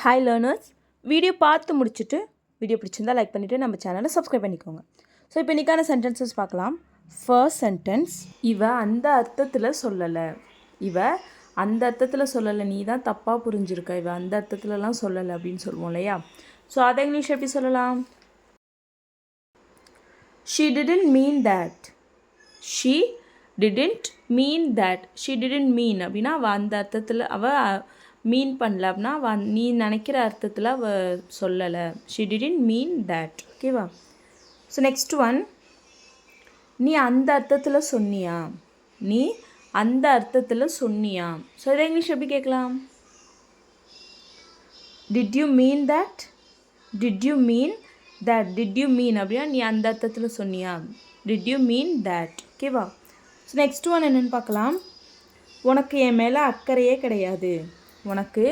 Hi learners, video பார்த்து முடிச்சுட்டு video பிடிச்சிருந்தா லைக் பண்ணிவிட்டு நம்ம சேனலை சப்ஸ்கிரைப் பண்ணிக்கோங்க. ஸோ இப்போ இன்றைக்கான சென்டென்சஸ் பார்க்கலாம். ஃபர்ஸ்ட் சென்டென்ஸ், இவ அந்த அர்த்தத்தில் சொல்லலை. இவ அந்த அர்த்தத்தில் சொல்லலை, நீ தான் தப்பாக புரிஞ்சிருக்க, இவ அந்த அர்த்தத்துலலாம் சொல்லலை அப்படின்னு சொல்லுவோம் இல்லையா? ஸோ அதை இங்கிலீஷ் எப்படி சொல்லலாம்? She didn't mean that. She didn't mean that. She didn't mean அப்படின்னா அவள் அந்த அர்த்தத்தில் அவள் மீன் பண்ணல அப்படின்னா நீ நினைக்கிற அர்த்தத்தில் அவள் சொல்லலை. She didn't mean that. ஓகேவா? ஸோ நெக்ஸ்ட் ஒன், நீ அந்த அர்த்தத்தில் சொன்னியா? நீ அந்த அர்த்தத்தில் சொன்னியா? ஸோ இதை இங்கிலீஷ் எப்படி கேட்கலாம்? Did you mean that? Did you mean that? Did you mean அப்படின்னா நீ அந்த அர்த்தத்தில் சொன்னியா? Did you mean that? ஓகேவா? ஸோ நெக்ஸ்ட் ஒன் என்னென்னு பார்க்கலாம். உனக்கு என் மேலே அக்கறையே கிடையாது. உனக்கு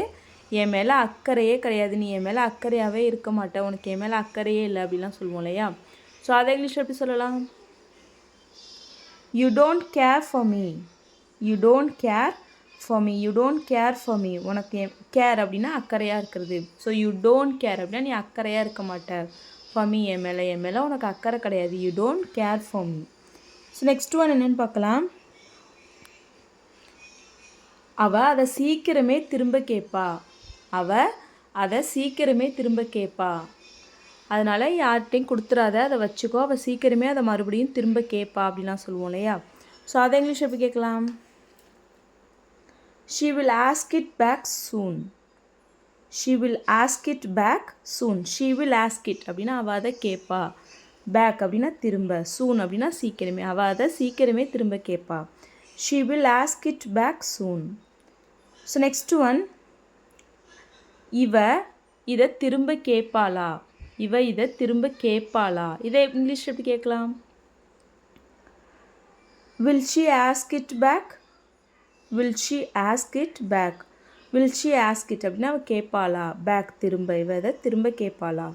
என் மேலே அக்கறையே கிடையாது, நீ என் மேலே அக்கறையாகவே இருக்க மாட்டேன், உனக்கு என் மேலே அக்கறையே இல்லை அப்படிலாம் சொல்லுவோம் இல்லையா? ஸோ அதை இங்கிலீஷ் எப்படி சொல்லலாம்? You don't care for me. You don't care for me. You don't care for me. உனக்கு கேர் அப்படின்னா அக்கறையாக இருக்கிறது. ஸோ யூ டோன்ட் கேர் அப்படின்னா நீ அக்கறையாக இருக்க மாட்ட. ஃபார் மீ என் மேலே உனக்கு அக்கறை கிடையாது. You don't care for me. So next one என்னென்னு பார்க்கலாம். அவள் அதை சீக்கிரமே திரும்ப கேட்பா. அவள் அதை சீக்கிரமே திரும்ப கேட்பா. அதனால் யார்கிட்டையும் கொடுத்துடாத, அதை வச்சுக்கோ, அவள் சீக்கிரமே அதை மறுபடியும் திரும்ப கேட்பா அப்படிலாம் சொல்லுவோம் இல்லையா? ஸோ அதை இங்கிலீஷ் எப்படி கேட்கலாம்? She will ask it back soon. She will ask it back soon. She will ask it அப்படின்னா அவள் அதை கேட்பா. பேக் அப்படின்னா திரும்ப, soon அப்படின்னா சீக்கிரமே, அவள் அதை சீக்கிரமே திரும்ப கேட்பா. She will ask it back soon. So next one, இவ இதை திரும்ப கேட்பாளா? இவ இதை திரும்ப கேட்பாளா? இதை இங்கிலீஷ் எப்படி கேட்கலாம்? Will she ask it back? Will she ask it back? Will she ask it அப்படின்னா அவள் கேட்பாளா? பேக் திரும்ப, இவ இதை திரும்ப கேட்பாளா?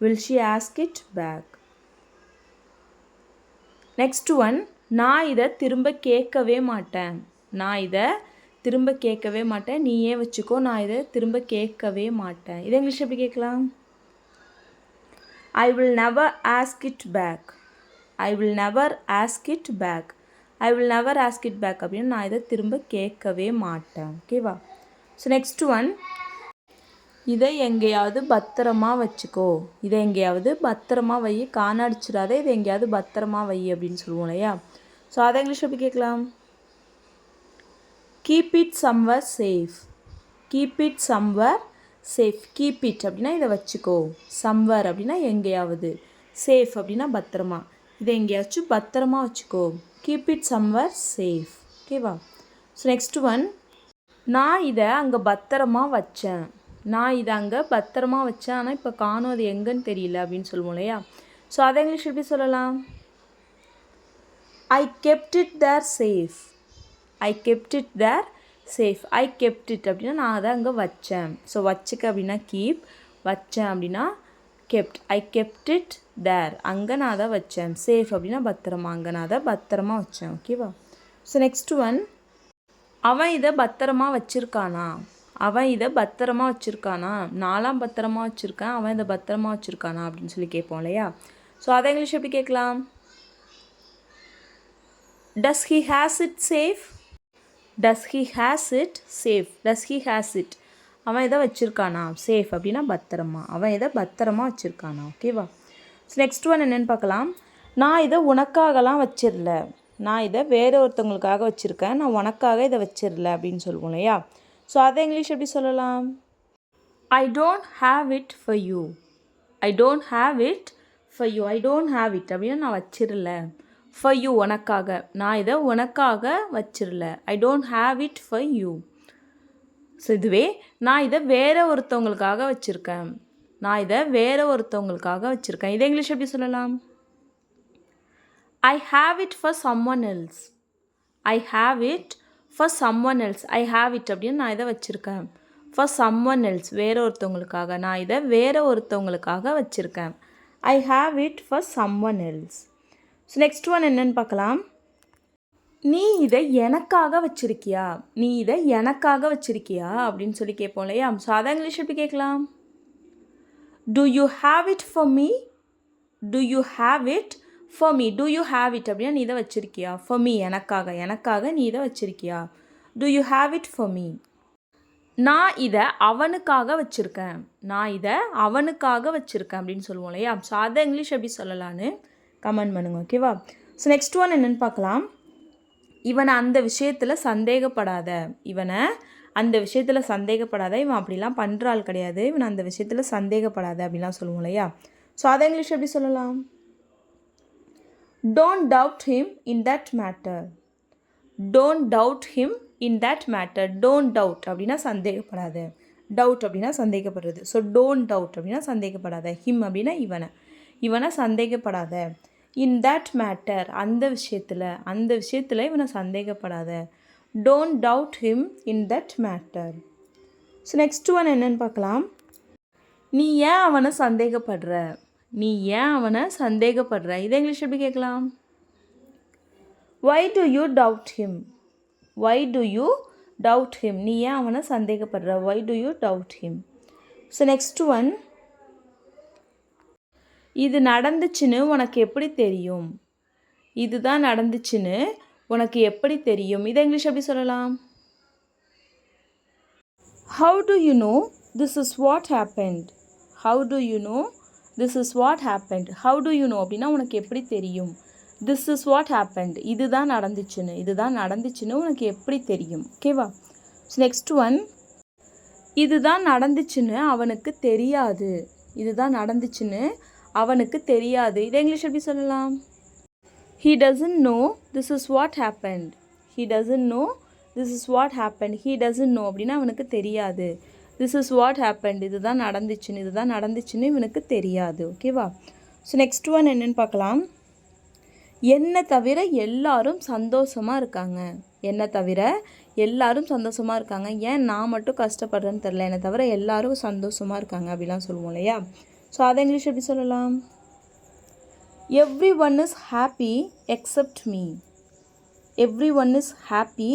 Will she ask it back? Next one, நான் இதை திரும்ப கேட்கவே மாட்டேன். நான் இதை திரும்ப கேட்கவே மாட்டேன், நீயே வச்சுக்கோ, நான் இதை திரும்ப கேட்கவே மாட்டேன். இதை இங்கிலீஷ் எப்படி கேட்கலாம்? I will never ask it back. I will never ask it back. I will never ask it back அப்படின்னு நான் இதை திரும்ப கேட்கவே மாட்டேன். ஓகேவா? ஸோ நெக்ஸ்ட் ஒன், இதை எங்கேயாவது பத்திரமா வச்சுக்கோ. இதை எங்கேயாவது பத்திரமா வை, காணடிச்சிடாத, இதை எங்கேயாவது பத்திரமா வை அப்படின்னு சொல்லுவோம் இல்லையா? ஸோ அதை இங்கிலீஷ் எப்படி கேட்கலாம்? Keep it somewhere safe. Keep it somewhere safe. Keep it அப்படின்னா இதை வச்சுக்கோ, somewhere அப்படின்னா எங்கேயாவது, safe அப்படின்னா பத்திரமா, இதை எங்கேயாச்சும் பத்திரமா வச்சுக்கோ. Keep it somewhere safe. ஓகேவா? ஸோ நெக்ஸ்ட் ஒன், நான் இதை அங்கே பத்திரமா வச்சேன். நான் இதை அங்கே பத்திரமா வச்சேன், ஆனால் இப்போ காணும், அது எங்கன்னு தெரியல அப்படின்னு சொல்லுவோம் இல்லையா? ஸோ அதை இங்கிலீஷ் எப்படி சொல்லலாம்? I kept it there safe. I kept it there safe. I kept it அப்படின்னா நான் அதை அங்கே வச்சேன். ஸோ வச்சுக்க அப்படின்னா கீப், வச்சேன் அப்படின்னா kept. I kept it there. அங்கே நான் அதை வச்சேன். சேஃப் அப்படின்னா பத்திரமா, அங்கே நான் அதை பத்திரமா வச்சேன். ஓகேவா? ஸோ நெக்ஸ்ட் ஒன், அவன் இதை பத்திரமா வச்சுருக்கானா? அவன் இதை பத்திரமா வச்சுருக்கானா? நாலாம் பத்திரமா வச்சுருக்கேன், அவன் இதை பத்திரமா வச்சுருக்கானா அப்படின்னு சொல்லி கேட்போம் இல்லையா? ஸோ அதை இங்கிலீஷ் எப்படி கேட்கலாம்? Does he has it safe? Does he has it safe? Does he has it? அவன் இதை வச்சுருக்கானா? சேஃப் அப்படின்னா பத்திரமா, அவன் இதை பத்திரமா வச்சுருக்கானா? ஓகேவா? ஸோ நெக்ஸ்ட் ஒன் என்னென்னு பார்க்கலாம். நான் இதை உனக்காகலாம் வச்சிடல. நான் இதை வேறு ஒருத்தவங்களுக்காக வச்சுருக்கேன், நான் உனக்காக இதை வச்சிடல அப்படின்னு சொல்லுவோம் இல்லையா? ஸோ அதை இங்கிலீஷ் எப்படி சொல்லலாம்? I don't have it for you. I don't have it for you. I don't have it அப்படின்னா நான் வச்சிடல. For you உனக்காக, நான் இதை உனக்காக வச்சிடல. I don't have it for you. So இதுவே நான் இதை வேறு ஒருத்தவங்களுக்காக வச்சுருக்கேன். நான் இதை வேறு ஒருத்தவங்களுக்காக வச்சுருக்கேன். இதை இங்கிலீஷ் எப்படி சொல்லலாம்? I have it for someone else. I have it for someone else. I have it அப்படின்னு நான் இதை வச்சுருக்கேன். For someone else வேறு ஒருத்தவங்களுக்காக, நான் இதை வேறு ஒருத்தவங்களுக்காக வச்சுருக்கேன். I have it for someone else. So next one என்னென்னு பார்க்கலாம். நீ இதை எனக்காக வச்சிருக்கியா, நீ இதை எனக்காக வச்சிருக்கியா அப்படின்னு சொல்லி கேட்போம் இல்லையா. ஸோ அதை இங்கிலீஷ் எப்படி கேட்கலாம்? To you have it for me, to you have it for me, to you have it அப்படின்னா நீ இதை வச்சிருக்கியா, ஃபார் மீ எனக்காக, எனக்காக நீ இதை வச்சிருக்கியா, to you have it for me. நான் இதை அவனுக்காக வச்சுருக்கேன், நான் இதை அவனுக்காக வச்சுருக்கேன் அப்படின்னு சொல்லுவோம் இல்லையா. ஸோ அதை இங்கிலீஷ் எப்படி சொல்லலான்னு கமெண்ட் பண்ணுங்க, ஓகேவா. ஸோ நெக்ஸ்ட் ஒன் என்னென்னு பார்க்கலாம். இவனை அந்த விஷயத்தில் சந்தேகப்படாத, இவனை அந்த விஷயத்தில் சந்தேகப்படாத, இவன் அப்படிலாம் பண்ணுற ஆள் கிடையாது, இவனை அந்த விஷயத்தில் சந்தேகப்படாத அப்படிலாம் சொல்லுவோம் இல்லையா. ஸோ அதை இங்கிலீஷ் எப்படி சொல்லலாம்? Don't doubt him in that matter, don't doubt him in that matter. Don't doubt அப்படின்னா சந்தேகப்படாத, டவுட் அப்படின்னா சந்தேகப்படுறது. ஸோ டோன்ட் டவுட் அப்படின்னா சந்தேகப்படாத, ஹிம் அப்படின்னா இவனை, இவனை சந்தேகப்படாத. இன் தட் மேட்டர் அந்த விஷயத்தில் இவனை சந்தேகப்படாத. Don't doubt him in that matter. So next one என்னன்னு பார்க்கலாம். நீ ஏன் அவனை சந்தேகப்படுற, நீ ஏன் அவனை சந்தேகப்படுற, இதை இங்கிலீஷ் எப்படி கேட்கலாம்? Why do you doubt him, why do you doubt him, நீ ஏன் அவனை சந்தேகப்படுற, why do you doubt him. So next one, இது நடந்துச்சுன்னு உனக்கு எப்படி தெரியும், இதுதான் நடந்துச்சுன்னு உனக்கு எப்படி தெரியும், இதை இங்கிலீஷ் எப்படி சொல்லலாம்? How to you know this is what happened, how to you know this is what happened. How to you know அப்படின்னா உனக்கு எப்படி தெரியும், திஸ் இஸ் வாட் ஹேப்பன்ட் இதுதான் நடந்துச்சுன்னு, இதுதான் நடந்துச்சுன்னு உனக்கு எப்படி தெரியும், ஓகேவா. ஸோ நெக்ஸ்ட் ஒன், இதுதான் நடந்துச்சுன்னு அவனுக்கு தெரியாது, இதுதான் நடந்துச்சுன்னு அவனுக்கு தெரியாது, இதை இங்கிலீஷ் எப்படி சொல்லலாம்? He doesn't know this is what happened, he doesn't know this is what happened, he doesn't know அப்படின்னா அவனுக்கு தெரியாது, this is what happened இதுதான் நடந்துச்சுன்னு, இதுதான் நடந்துச்சுன்னு இவனுக்கு தெரியாது, ஓகேவா. ஸோ நெக்ஸ்ட் ஒன் என்னன்னு பார்க்கலாம். என்னை தவிர எல்லாரும் சந்தோஷமாக இருக்காங்க, என்னை தவிர எல்லாரும் சந்தோஷமாக இருக்காங்க, ஏன் நான் மட்டும் கஷ்டப்படுறேன்னு தெரில, என்னை தவிர எல்லாரும் சந்தோஷமாக இருக்காங்க அப்படிலாம் சொல்லுவோம் இல்லையா. ஸோ அதை இங்கிலீஷ் எப்படி சொல்லலாம்? Every one is happy accept me, every one is happy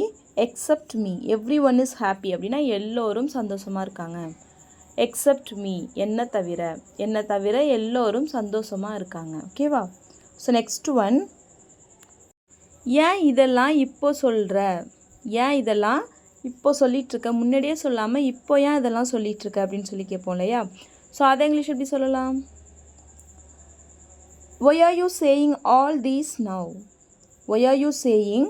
accept me, every one is happy அப்படின்னா எல்லோரும் சந்தோஷமாக இருக்காங்க, எக்ஸப்ட் மீ என்னை தவிர, என்னை தவிர எல்லோரும் சந்தோஷமாக இருக்காங்க, ஓகேவா. ஸோ நெக்ஸ்ட் ஒன், ஏன் இதெல்லாம் இப்போ சொல்கிற, ஏன் இதெல்லாம் இப்போ சொல்லிகிட்ருக்க, முன்னாடியே சொல்லாமல் இப்போ ஏன் இதெல்லாம் சொல்லிகிட்ருக்க அப்படின்னு சொல்லி கேட்போம் இல்லையா. ஸோ அதை இங்கிலீஷ் எப்படி சொல்லலாம்? Why are you saying all these now, why are you saying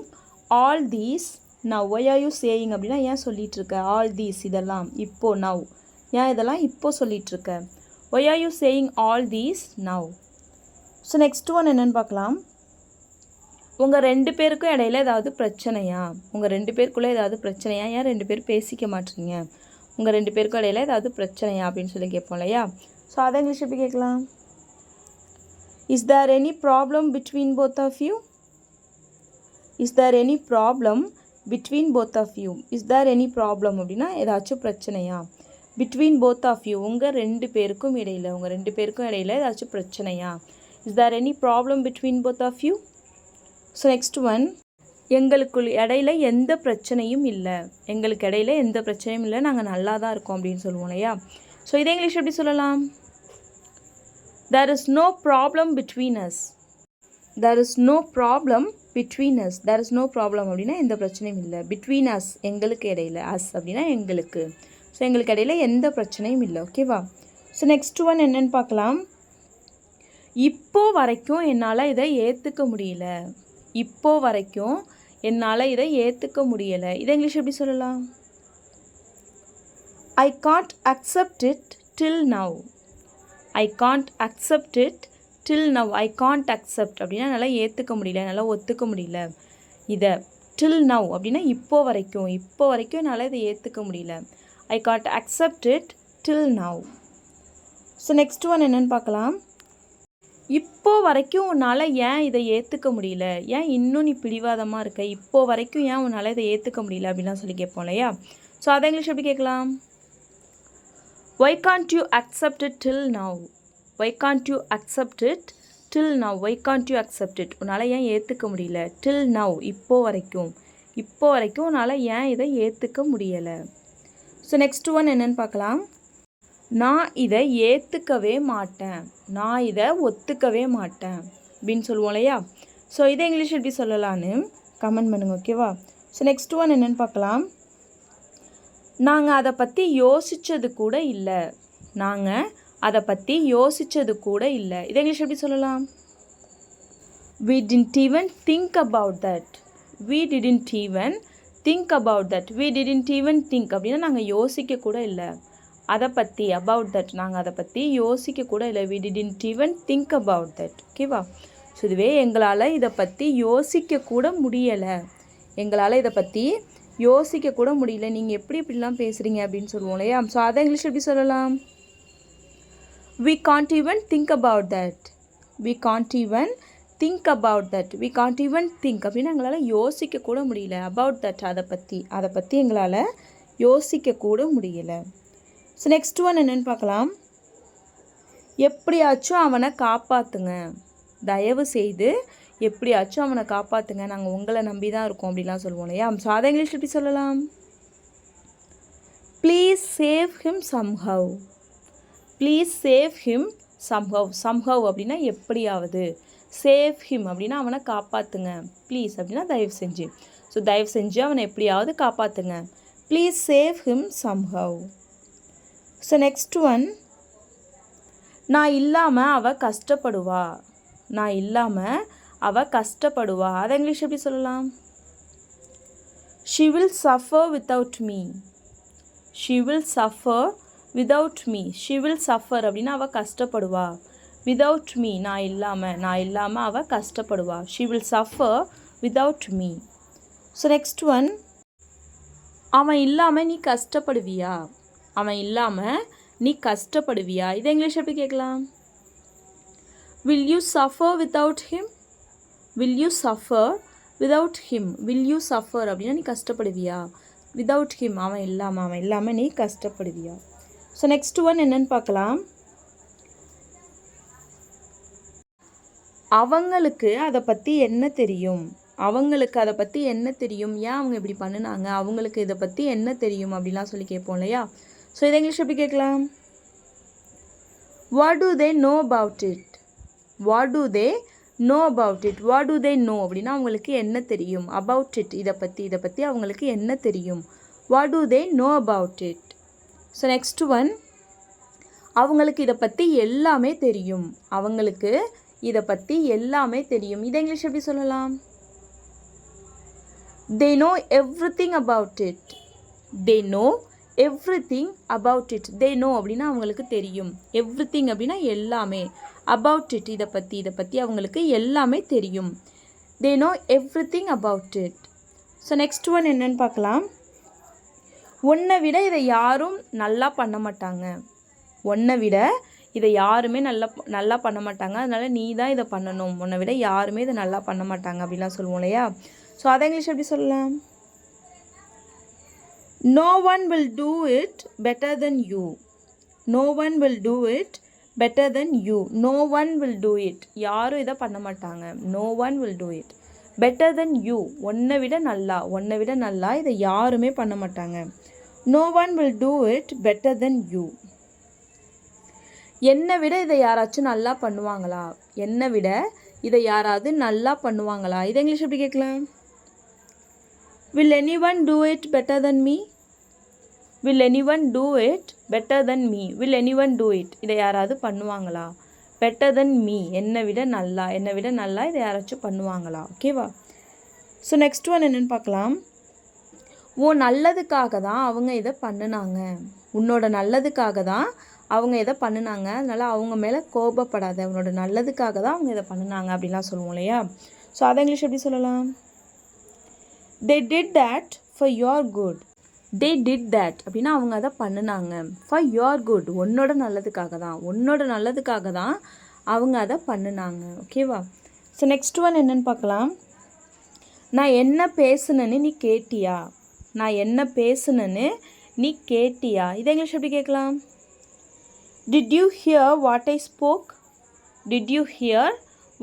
all these now, why are you saying அப்படின்னா ஏன் சொல்லிகிட்ருக்க, all these இதெல்லாம் இப்போ, now ஏன் இதெல்லாம் இப்போ சொல்லிகிட்ருக்க, why are you saying all these now. So next one என்னென்னு பார்க்கலாம். உங்கள் ரெண்டு பேருக்கும் இடையில ஏதாவது பிரச்சனையா, உங்கள் ரெண்டு பேருக்குள்ளே ஏதாவது பிரச்சனையா, ஏன் ரெண்டு பேரும் பேசிக்க மாட்டீங்க, உங்கள் ரெண்டு பேருக்கும் இடையில ஏதாவது பிரச்சனையா அப்படின்னு சொல்லி கேட்போம் இல்லையா. ஸோ அதை இங்கிலீஷ் எப்படி கேட்கலாம்? Is there any problem between both of you, is there any problem between both of you, is there any problem அப்படின்னா ஏதாச்சும் பிரச்சனையா, பிட்வீன் போத் ஆஃப் யூ உங்கள் ரெண்டு பேருக்கும் இடையில, உங்கள் ரெண்டு பேருக்கும் இடையில ஏதாச்சும் பிரச்சனையா, is there any problem between both of you. So next one, எங்களுக்குள் இடையில எந்த பிரச்சனையும் இல்லை, எங்களுக்கு இடையில எந்த பிரச்சனையும் இல்லை, நாங்கள் நல்லா தான் இருக்கோம் அப்படின்னு சொல்லுவோம் இல்லையா. ஸோ இதை இங்கிலீஷ் எப்படி சொல்லலாம்? there is no problem between us, there is no problem between us, there is no problem அப்படின்னா எந்த பிரச்சனையும் இல்லை, between us எங்களுக்கு இடையில, us அப்படின்னா எங்களுக்கு, ஸோ எங்களுக்கு இடையில எந்த பிரச்சனையும் இல்லை, ஓகேவா. ஸோ நெக்ஸ்ட் ஒன் என்னன்னு பார்க்கலாம். இப்போ வரைக்கும் என்னால் இதை ஏற்றுக்க முடியல, இப்போ வரைக்கும் என்னால் இதை ஏற்றுக்க முடியலை, இதை இங்கிலீஷ் எப்படி சொல்லலாம்? I can't accept it till now, I can't accept it till now, I can't accept அப்படின்னா என்னால் ஏற்றுக்க முடியல, என்னால் ஒத்துக்க முடியல இதை, டில் நவ் அப்படின்னா இப்போ வரைக்கும், இப்போ வரைக்கும் என்னால் இதை ஏற்றுக்க முடியல, I can't accept it till now. So next one என்னென்னு பார்க்கலாம். இப்போ வரைக்கும் உன்னால் ஏன் இதை ஏற்றுக்க முடியல, ஏன் இன்னும் நீ பிடிவாதமாக இருக்க, இப்போ வரைக்கும் ஏன் உன்னால் இதை ஏற்றுக்க முடியல அப்படின்லாம் சொல்லி கேட்போம் இல்லையா. ஸோ அதை இங்கிலீஷ் எப்படி கேட்கலாம்? why can't you accept it till now, why can't you accept it till now why can't you accept it, உன்னால் ஏன் ஏற்றுக்க முடியல. டில் நவ் இப்போ வரைக்கும் உன்னால் ஏன் இதை ஏற்றுக்க முடியலை. ஸோ நெக்ஸ்ட் ஒன் என்னென்னு பார்க்கலாம். நான் இதை ஏற்றுக்கவே மாட்டேன், நான் இதை ஒத்துக்கவே மாட்டேன் அப்படின்னு சொல்லுவோம் இல்லையா. ஸோ இதை இங்கிலீஷ் எப்படி சொல்லலான்னு கமெண்ட் பண்ணுங்க, ஓகேவா. ஸோ நெக்ஸ்ட் ஒன் என்னென்னு பார்க்கலாம். நாங்கள் அதை பற்றி யோசித்தது கூட இல்லை, நாங்கள் அதை பற்றி யோசித்தது கூட இல்லை. இதை இங்கிலீஷ் எப்படி சொல்லலாம். we didn't even think about that, we didn't even think about that, we didn't even think அப்படின்னா நாங்கள் யோசிக்க கூட இல்லை அதை பற்றி. about that நாங்கள் அதை பற்றி யோசிக்க கூட இல்லை. we didn't even think about that, ஓகேவா. ஸோ இதுவே எங்களால் இதை பற்றி யோசிக்க கூட முடியலை, எங்களால் இதை பற்றி யோசிக்க கூட முடியல, நீங்கள் எப்படி இப்படிலாம் பேசுகிறீங்க அப்படின்னு சொல்லுவோம் இல்லையா. ஸோ அதை இங்கிலீஷ் எப்படி சொல்லலாம். we can't even think about that, we can't even think about that, we can't even think அப்படின்னா எங்களால் யோசிக்க கூட முடியல. about that அதை பற்றி எங்களால் யோசிக்க கூட முடியலை. ஸோ நெக்ஸ்ட் ஒன் என்னென்னு பார்க்கலாம். எப்படியாச்சும் அவனை காப்பாற்றுங்க, தயவு செய்து எப்படியாச்சும் அவனை காப்பாற்றுங்க, நாங்கள் உங்களை நம்பி தான் இருக்கோம் அப்படிலாம் சொல்லுவோம் இல்லையா. ஸோ அதை இங்கிலீஷ் எப்படி சொல்லலாம். Please save him somehow, please save him somehow, somehow அப்படின்னா எப்படியாவது, சேவ் ஹிம் அப்படின்னா அவனை காப்பாற்றுங்க, ப்ளீஸ் அப்படின்னா தயவு செஞ்சு. ஸோ தயவு செஞ்சு அவனை எப்படியாவது காப்பாற்றுங்க, please save him somehow. So next one. நான் இல்லாமல் அவள் கஷ்டப்படுவா, நான் இல்லாமல் அவள் கஷ்டப்படுவா. அதை இங்கிலீஷ் எப்படி சொல்லலாம். she will suffer without me, she will suffer without me, she will suffer அப்படின்னா அவள் கஷ்டப்படுவா. without me நான் இல்லாமல் அவள் கஷ்டப்படுவா. she will suffer without me. So next one. அவன் இல்லாமல் நீ கஷ்டப்படுவியா, அவன் இல்லாமல் நீ கஷ்டப்படுவியா. இதை இங்கிலீஷ் எப்படி கேட்கலாம். will you suffer without him, will you suffer without him, will you suffer அப்படின்னா நீ கஷ்டப்படுவியா. without him அவன் இல்லாமல் நீ கஷ்டப்படுவியா. ஸோ நெக்ஸ்ட் ஒன் என்னென்னு பார்க்கலாம். அவங்களுக்கு அதை பற்றி என்ன தெரியும், அவங்களுக்கு அதை பற்றி என்ன தெரியும், ஏன் அவங்க இப்படி பண்ணினாங்க, அவங்களுக்கு இதை பற்றி என்ன தெரியும் அப்படிலாம் சொல்லி கேட்போம் இல்லையா. ஸோ இதை இங்கிலீஷ் எப்படி கேட்கலாம். what do they know about it, what do they know about it, what do they know அப்படின்னா அவங்களுக்கு என்ன தெரியும். about it இதை பற்றி அவங்களுக்கு என்ன தெரியும். what do they know about it. So next one. அவங்களுக்கு இதை பற்றி எல்லாமே தெரியும், அவங்களுக்கு இதை பற்றி எல்லாமே தெரியும். இதை இங்கிலீஷ் எப்படி சொல்லலாம். they know everything about it, they know everything about it, they know அப்படின்னா அவங்களுக்கு தெரியும். everything அப்படின்னா எல்லாமே. about it இதை பற்றி அவங்களுக்கு எல்லாமே தெரியும். they know everything about it. So next one என்னன்னு பார்க்கலாம். உன்னை விட இதை யாரும் நல்லா பண்ண மாட்டாங்க, உன்னை விட இதை யாருமே நல்லா பண்ண மாட்டாங்க, அதனால நீ தான் இதை பண்ணணும், உன்னை விட யாருமே இதை நல்லா பண்ண மாட்டாங்க அப்படிலாம் சொல்லுவோம் இல்லையா. ஸோ அதை இங்கிலீஷ் எப்படி சொல்லலாம். no one will do it better than you, no one will do it better than you, no one will do it யாரும் இதை பண்ண மாட்டாங்க. no one will do it better than you உன்னை விட நல்லா இதை யாருமே பண்ண மாட்டாங்க. no one will do it better than you. என்னை விட இதை யாராச்சும் நல்லா பண்ணுவாங்களா, என்னை விட இதை யாராவது நல்லா பண்ணுவாங்களா. இதை இங்கிலீஷ் எப்படி கேட்கலாம். will anyone do it better than me, will anyone do it better than me, will anyone do it இதை யாராவது பண்ணுவாங்களா. better than me என்னை விட நல்லா இதை யாராச்சும் பண்ணுவாங்களா, ஓகேவா. ஸோ நெக்ஸ்ட் ஒன் என்னென்னு பார்க்கலாம். உன் நல்லதுக்காக தான் அவங்க இதை பண்ணினாங்க, உன்னோட நல்லதுக்காக தான் அவங்க இதை பண்ணினாங்க, அதனால் அவங்க மேலே கோபப்படாத, உன்னோட நல்லதுக்காக தான் அவங்க இதை பண்ணினாங்க அப்படின்லாம் சொல்லுவோம் இல்லையா. ஸோ அதை இங்கிலீஷ் எப்படி சொல்லலாம். they did that for your good, they did that அப்படின்னா அவங்க அதை பண்ணினாங்க. for your good உன்னோட நல்லதுக்காக தான் அவங்க அதை பண்ணினாங்க, ஓகேவா. ஸோ நெக்ஸ்ட் ஒன் என்னென்னு பார்க்கலாம். நான் என்ன பேசுனேன்னு நீ கேட்டியா, நான் என்ன பேசுனேன்னு நீ கேட்டியா. இதை இங்கிலீஷ் எப்படி கேட்கலாம். did you hear what I spoke, did you hear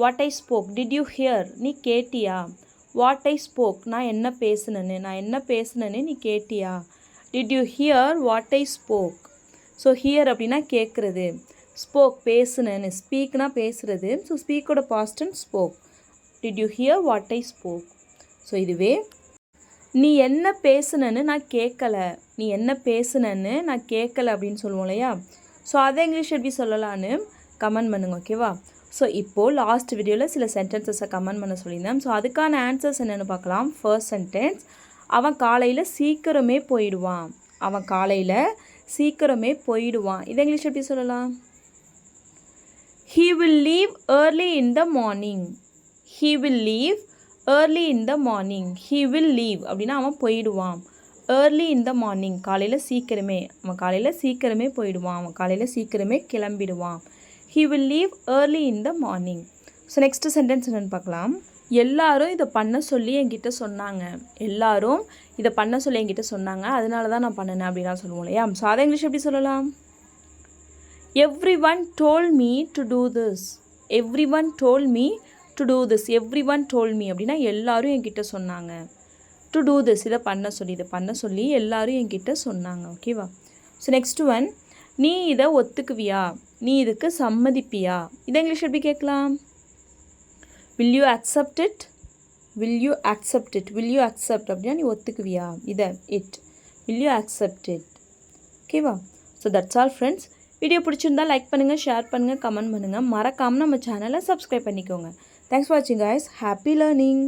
what I spoke did you here நீ கேட்டியா. வாட் ஐ ஸ்போக் நான் என்ன பேசுனேன்னு நீ கேட்டியா. Did you hear what I spoke. So hear அப்படின்னா கேட்குறது, ஸ்போக் பேசுனேன்னு, ஸ்பீக்னா பேசுகிறது. ஸோ ஸ்பீக்கோட past tense spoke. Did you hear what I spoke. So இதுவே நீ என்ன பேசுனன்னு நான் கேட்கல அப்படின்னு சொல்லுவோம் இல்லையா. ஸோ அதை இங்கிலீஷ் எப்படி சொல்லலான்னு கமெண்ட் பண்ணுங்க, ஓகேவா. ஸோ இப்போது லாஸ்ட் வீடியோவில் சில சென்டென்சஸை கமெண்ட் பண்ண சொல்லியிருந்தேன். ஸோ அதுக்கான ஆன்சர்ஸ் என்னென்னு பார்க்கலாம். ஃபர்ஸ்ட் சென்டென்ஸ், அவன் காலையில் சீக்கிரமே போயிடுவான். இதை இங்கிலீஷ் எப்படி சொல்லலாம். He will leave early in the morning. He will leave அப்படின்னா அவன் போயிடுவான். early in the morning காலையில் சீக்கிரமே போயிடுவான், அவன் காலையில் சீக்கிரமே கிளம்பிடுவான். He will leave early in the morning. So next sentence என்னென்னு பார்க்கலாம். எல்லாரும் இதை பண்ண சொல்லி என்கிட்ட சொன்னாங்க, அதனால தான் நான் பண்ணினேன் அப்படின்னா சொல்லுவோம் இல்லையா. ஸோ அதை இங்கிலீஷ் எப்படி சொல்லலாம். Everyone told me to do this. Everyone told me அப்படின்னா எல்லாரும் என்கிட்ட சொன்னாங்க. டு டூ திஸ் இதை பண்ண சொல்லி எல்லாரும் என்கிட்ட சொன்னாங்க, ஓகேவா. ஸோ நெக்ஸ்ட் ஒன், நீ இதை ஒத்துக்குவியா, நீ இதுக்கு சம்மதிப்பியா. இதை இங்கிலீஷ் எப்படி கேட்கலாம். will you accept it அப்படின்னா நீ ஒத்துக்குவியா. இதை will you accept it, ஓகேவா. So that's all friends. Video பிடிச்சிருந்தா லைக் பண்ணுங்கள், ஷேர் பண்ணுங்கள், கமெண்ட் பண்ணுங்கள். மறக்காமல் நம்ம சேனலை சப்ஸ்கிரைப் பண்ணிக்கோங்க. தேங்க்ஸ் ஃபார் வாட்சிங் கைஸ். Happy learning.